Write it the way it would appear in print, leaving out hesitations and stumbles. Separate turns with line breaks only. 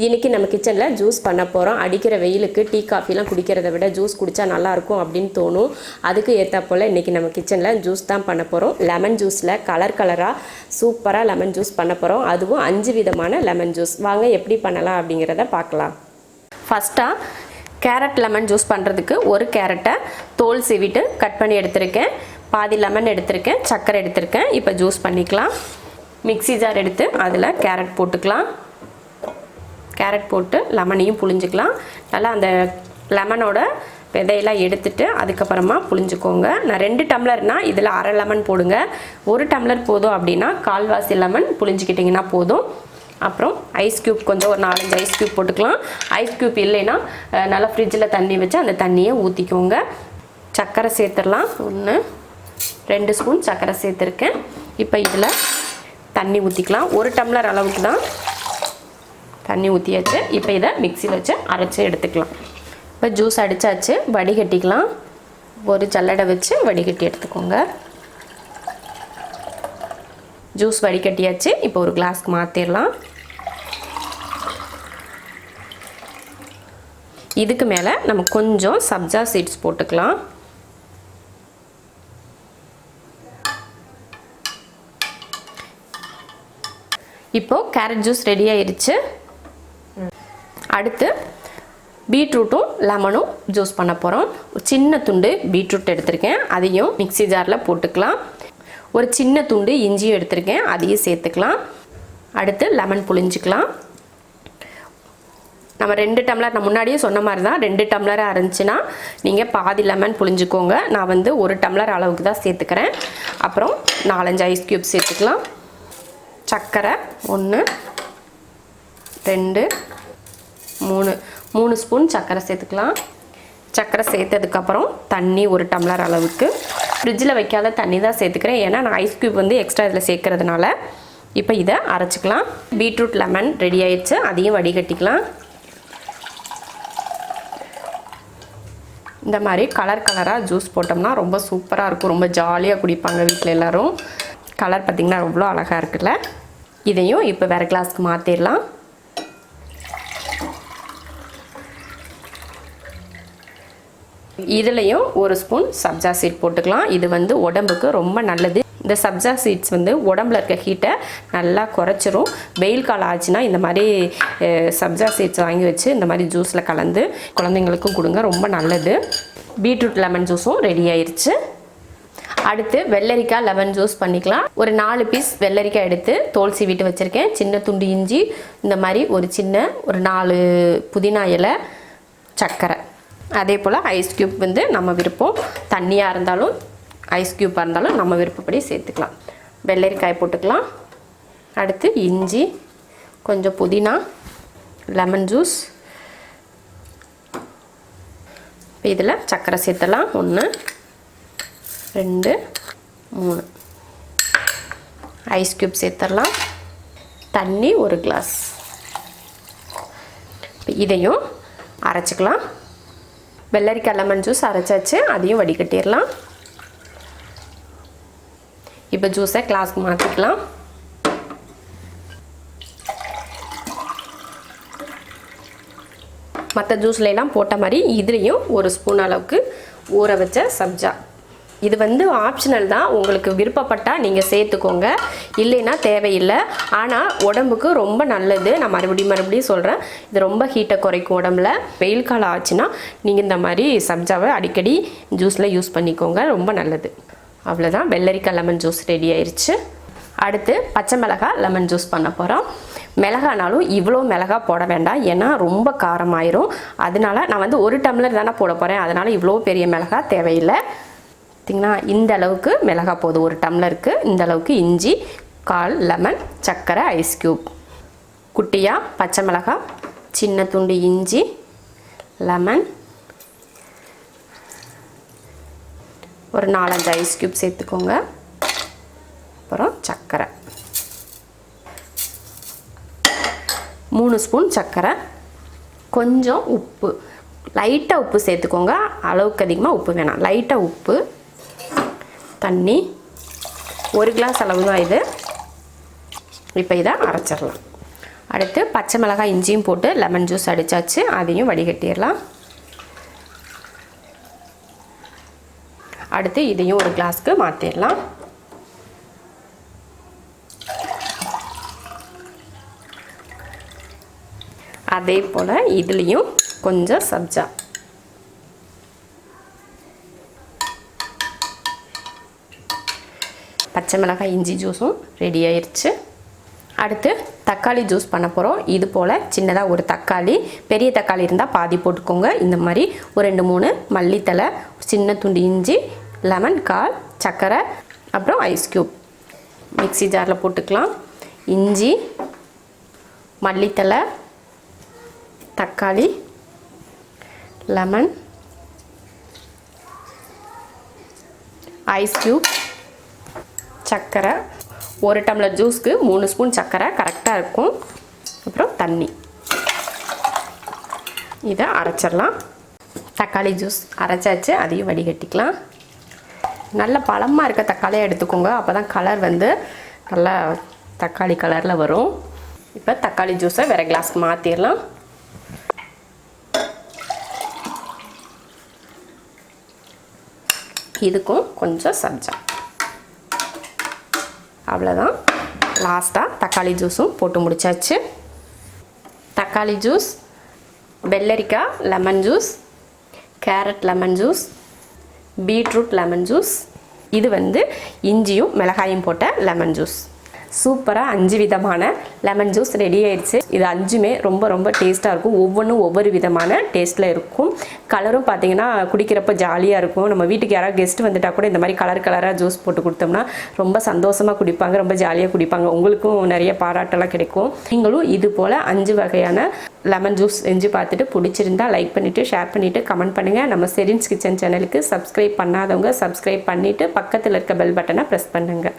இன்றைக்கி நம்ம கிச்சனில் ஜூஸ் பண்ண போகிறோம். அடிக்கிற வெயிலுக்கு டீ காஃபிலாம் குடிக்கிறத விட ஜூஸ் குடித்தா நல்லாயிருக்கும் அப்படின்னு தோணும். அதுக்கு ஏற்ற போல் இன்றைக்கி நம்ம கிச்சனில் ஜூஸ் தான் பண்ண போகிறோம். லெமன் ஜூஸில் கலராக சூப்பராக லெமன் ஜூஸ் பண்ண போகிறோம். அதுவும் 5 விதமான லெமன் ஜூஸ். வாங்க எப்படி பண்ணலாம் அப்படிங்கிறத பார்க்கலாம். ஃபஸ்ட்டாக கேரட் லெமன் ஜூஸ் பண்ணுறதுக்கு ஒரு கேரட்டை தோல் சீவிட்டு கட் பண்ணி எடுத்திருக்கேன். பாதி லெமன் எடுத்திருக்கேன், சர்க்கரை எடுத்திருக்கேன். இப்போ ஜூஸ் பண்ணிக்கலாம். மிக்ஸி ஜார் எடுத்து அதில் கேரட் போட்டுக்கலாம். கேரட் போட்டு லெமனையும் புழிஞ்சிக்கலாம். நல்லா அந்த லெமனோட விதையெல்லாம் எடுத்துட்டு அதுக்கப்புறமா புழிஞ்சிக்கோங்க. நான் 2 டம்ளர்னால் இதில் அரை லெமன் போடுங்க. 1 டம்ளர் போதும் அப்படின்னா கால்வாசி லெமன் புழிஞ்சிக்கிட்டிங்கன்னா போதும். அப்புறம் ஐஸ் க்யூப் கொஞ்சம் ஒரு 4-5 ஐஸ் க்யூப் போட்டுக்கலாம். ஐஸ் க்யூப் இல்லைன்னா நல்லா ஃப்ரிட்ஜில் தண்ணி வச்சு அந்த தண்ணியை ஊற்றிக்கோங்க. சர்க்கரை சேர்த்துடலாம். 1-2 ஸ்பூன் சர்க்கரை சேர்த்துருக்கேன். இப்போ இதில் தண்ணி ஊற்றிக்கலாம். 1 டம்ளர் அளவுக்கு தான் தண்ணி ஊற்றியாச்சு. இப்போ இதை மிக்சியில் வச்சு அரைச்சி எடுத்துக்கலாம். இப்போ ஜூஸ் அடித்தாச்சு, வடிகட்டிக்கலாம். ஒரு ஜல்லடை வச்சு வடிகட்டி எடுத்துக்கோங்க. ஜூஸ் வடிகட்டியாச்சு. இப்போ ஒரு கிளாஸ்க்கு மாற்றிடலாம். இதுக்கு மேலே நம்ம கொஞ்சம் சப்ஜா சீட்ஸ் போட்டுக்கலாம். இப்போது கேரட் ஜூஸ் ரெடி ஆயிடுச்சு. அடுத்து பீட்ரூட்டும் லெமனும் ஜூஸ் பண்ண போகிறோம். சின்ன துண்டு பீட்ரூட் எடுத்திருக்கேன், அதையும் மிக்ஸி ஜாரில் போட்டுக்கலாம். ஒரு சின்ன துண்டு இஞ்சியும் எடுத்திருக்கேன், அதையும் சேர்த்துக்கலாம். அடுத்து லெமன் புழிஞ்சிக்கலாம். நம்ம 2 டம்ளர், நான் முன்னாடியே சொன்ன மாதிரி தான், 2 டம்ளராக இருந்துச்சுன்னா நீங்கள் பாதி லெமன் புழிஞ்சிக்கோங்க. நான் 1 டம்ளர் அளவுக்கு தான் சேர்த்துக்கிறேன். அப்புறம் 4-5 ஐஸ் க்யூப் சேர்த்துக்கலாம். சர்க்கரை 1 2 3 ஸ்பூன் சர்க்கரை சேர்த்துக்கலாம். சர்க்கரை சேர்த்ததுக்கப்புறம் தண்ணி 1 டம்ளர் அளவுக்கு. ஃப்ரிட்ஜில் வைக்காத தண்ணி தான் சேர்த்துக்கிறேன், ஏன்னா நான் ஐஸ் க்யூப் எக்ஸ்ட்ரா இதில் சேர்க்கறதுனால. இப்போ இதை அரைச்சிக்கலாம். பீட்ரூட் லெமன் ரெடி ஆயிடுச்சு, அதையும் வடிகட்டிக்கலாம். இந்த மாதிரி கலராக ஜூஸ் போட்டோம்னா ரொம்ப சூப்பராக இருக்கும். ரொம்ப ஜாலியாக குடிப்பாங்க வீட்டில் எல்லோரும். கலர் பார்த்திங்கன்னா எவ்வளோ அழகாக இருக்குல்ல. இதையும் இப்போ வேறு கிளாஸ்க்கு மாற்றிடலாம். இதுலேயும் 1 ஸ்பூன் சப்ஜா சீட் போட்டுக்கலாம். இது உடம்புக்கு ரொம்ப நல்லது. இந்த சப்ஜா சீட்ஸ் உடம்புல இருக்க ஹீட்டை நல்லா குறைச்சிரும். வெயில் காலம் ஆச்சுன்னா இந்த மாதிரி சப்ஜா சீட்ஸ் வாங்கி வச்சு இந்த மாதிரி ஜூஸில் கலந்து குழந்தைங்களுக்கும் கொடுங்க, ரொம்ப நல்லது. பீட்ரூட் லெமன் ஜூஸும் ரெடி ஆயிடுச்சு. அடுத்து வெள்ளரிக்காய் லெமன் ஜூஸ் பண்ணிக்கலாம். ஒரு 4 பீஸ் வெள்ளரிக்காய் எடுத்து தோல் சீவிட்டு வச்சுருக்கேன். சின்ன துண்டு இஞ்சி, இந்த மாதிரி ஒரு 4 புதினா இலை, சர்க்கரை. அதே போல் ஐஸ் க்யூப் நம்ம விருப்பம், தண்ணியாக இருந்தாலும் ஐஸ் க்யூப்பாக இருந்தாலும் நம்ம விருப்பப்படி சேர்த்துக்கலாம். வெள்ளரிக்காய் போட்டுக்கலாம். அடுத்து இஞ்சி, கொஞ்சம் புதினா, லெமன் ஜூஸ். இப்போ இதில் சர்க்கரை சேர்த்துலாம். 1 2 3 ஐஸ் க்யூப் சேர்த்துடலாம். தண்ணி 1 கிளாஸ். இப்போ இதையும் அரைச்சிக்கலாம். வெள்ளரிக்காய் லெமன் ஜூஸ் அரைச்சாச்சு, அதையும் வடிகட்டிடலாம். இப்போ ஜூஸை கிளாஸ்க்கு மாற்றிக்கலாம். மற்ற ஜூஸ்லாம் போட்ட மாதிரி இதுலேயும் 1 ஸ்பூன் அளவுக்கு ஊற வச்ச சப்ஜா. இது ஆப்ஷனல் தான், உங்களுக்கு விருப்பப்பட்டால் நீங்கள் சேர்த்துக்கோங்க, இல்லைன்னா தேவையில்லை. ஆனால் உடம்புக்கு ரொம்ப நல்லது. நான் மறுபடியும் சொல்கிறேன், இது ரொம்ப ஹீட்டை குறைக்கும் உடம்புல. வெயில் காலம் ஆச்சுன்னா நீங்கள் இந்த மாதிரி சப்ஜாவை அடிக்கடி ஜூஸில் யூஸ் பண்ணிக்கோங்க, ரொம்ப நல்லது. அவ்வளோதான், வெள்ளரிக்காய் லெமன் ஜூஸ் ரெடி ஆயிடுச்சு. அடுத்து பச்சை மிளகாய் லெமன் ஜூஸ் பண்ண போகிறோம். மிளகானாலும் இவ்வளோ மிளகாய் போட வேண்டாம், ஏன்னா ரொம்ப காரமாயிரும். அதனால நான் 1 டம்ளர் தானே போட போகிறேன், அதனால் இவ்வளோ பெரிய மிளகாய் தேவையில்லை. பார்த்திங்கன்னா இந்த அளவுக்கு மிளகாய் போதும். 1 டம்ளருக்கு இந்த அளவுக்கு இஞ்சி, 1/4 லெமன், சர்க்கரை, ஐஸ் க்யூப். குட்டியாக பச்சை மிளகாய், சின்ன துண்டு இஞ்சி, லெமன், ஒரு 4-5 ஐஸ் க்யூப் சேர்த்துக்கோங்க. அப்புறம் சர்க்கரை 3 ஸ்பூன் சர்க்கரை, கொஞ்சம் உப்பு, லைட்டாக உப்பு சேர்த்துக்கோங்க, அளவுக்கு அதிகமாக உப்பு வேணாம், லைட்டாக உப்பு. தண்ணி 1 கிளாஸ் அளவு தான் இது. இப்போ இதை அரைச்சிடலாம். அடுத்து பச்சை மிளகாய் இஞ்சியும் போட்டு லெமன் ஜூஸ் அடித்தாச்சு, அதையும் வடிகட்டிடலாம். அடுத்து இதையும் ஒரு கிளாஸ்க்கு மாற்றிடலாம். அதே போல் இதுலேயும் கொஞ்சம் சப்ஜா, பச்சை மிளகாய் இஞ்சி ஜூஸும் ரெடி ஆயிடுச்சு. அடுத்து தக்காளி ஜூஸ் பண்ண போகிறோம். இது போல் சின்னதாக ஒரு தக்காளி, பெரிய தக்காளி இருந்தால் பாதி போட்டுக்கோங்க. இந்த மாதிரி ஒரு 2-3 மல்லித்தலை, சின்ன துண்டு இஞ்சி, லெமன் கால், சர்க்கரை, அப்புறம் ஐஸ் க்யூப் மிக்ஸி ஜாரில் போட்டுக்கலாம். இஞ்சி, மல்லித்தலை, தக்காளி, லெமன், ஐஸ் க்யூப், சர்க்கரை. 1 டம்ளர் ஜூஸ்க்கு 3 ஸ்பூன் சர்க்கரை கரெக்டாக இருக்கும். அப்புறம் தண்ணி. இதை அரைச்சிடலாம். தக்காளி ஜூஸ் அரைச்சாச்சு, அதையும் வடிகட்டிக்கலாம். நல்ல பழமாக இருக்க தக்காளியாக எடுத்துக்கோங்க, அப்போ தான் கலர் வந்து நல்லா தக்காளி கலரில் வரும். இப்போ தக்காளி ஜூஸை வேறு கிளாஸ்க்கு மாற்றிடலாம். இதுக்கும் கொஞ்சம் சப்ஜா. அவ்வளோதான். லாஸ்ட்டாக தக்காளி ஜூஸும் போட்டு முடிச்சாச்சு. தக்காளி ஜூஸ், வெள்ளரிக்காய் lemon juice, carrot lemon juice, beetroot lemon juice, இது வந்து இஞ்சியும் மிளகாயும் போட்ட லெமன் ஜூஸ். சூப்பராக 5 விதமான லெமன் ஜூஸ் ரெடி ஆயிடுச்சு. இது 5மே ரொம்ப ரொம்ப டேஸ்ட்டாக இருக்கும். ஒவ்வொன்றும் ஒவ்வொரு விதமான டேஸ்ட்டில் இருக்கும். கலரும் பார்த்தீங்கன்னா குடிக்கிறப்ப ஜாலியாக இருக்கும். நம்ம வீட்டுக்கு யாராவது கெஸ்ட் வந்துட்டால் கூட இந்த மாதிரி கலராக ஜூஸ் போட்டு கொடுத்தோம்னா ரொம்ப சந்தோஷமாக குடிப்பாங்க, ரொம்ப ஜாலியாக குடிப்பாங்க. உங்களுக்கும் நிறைய பாராட்டெல்லாம் கிடைக்கும். நீங்களும் இது போல் 5 வகையான லெமன் ஜூஸ் செஞ்சு பார்த்துட்டு பிடிச்சிருந்தா லைக் பண்ணிவிட்டு, ஷேர் பண்ணிவிட்டு, கமெண்ட் பண்ணுங்கள். நம்ம ஷெரின்ஸ் கிச்சன் சேனலுக்கு சப்ஸ்கிரைப் பண்ணாதவங்க சப்ஸ்கிரைப் பண்ணிவிட்டு பக்கத்தில் இருக்க பெல் பட்டனை ப்ரெஸ் பண்ணுங்கள்.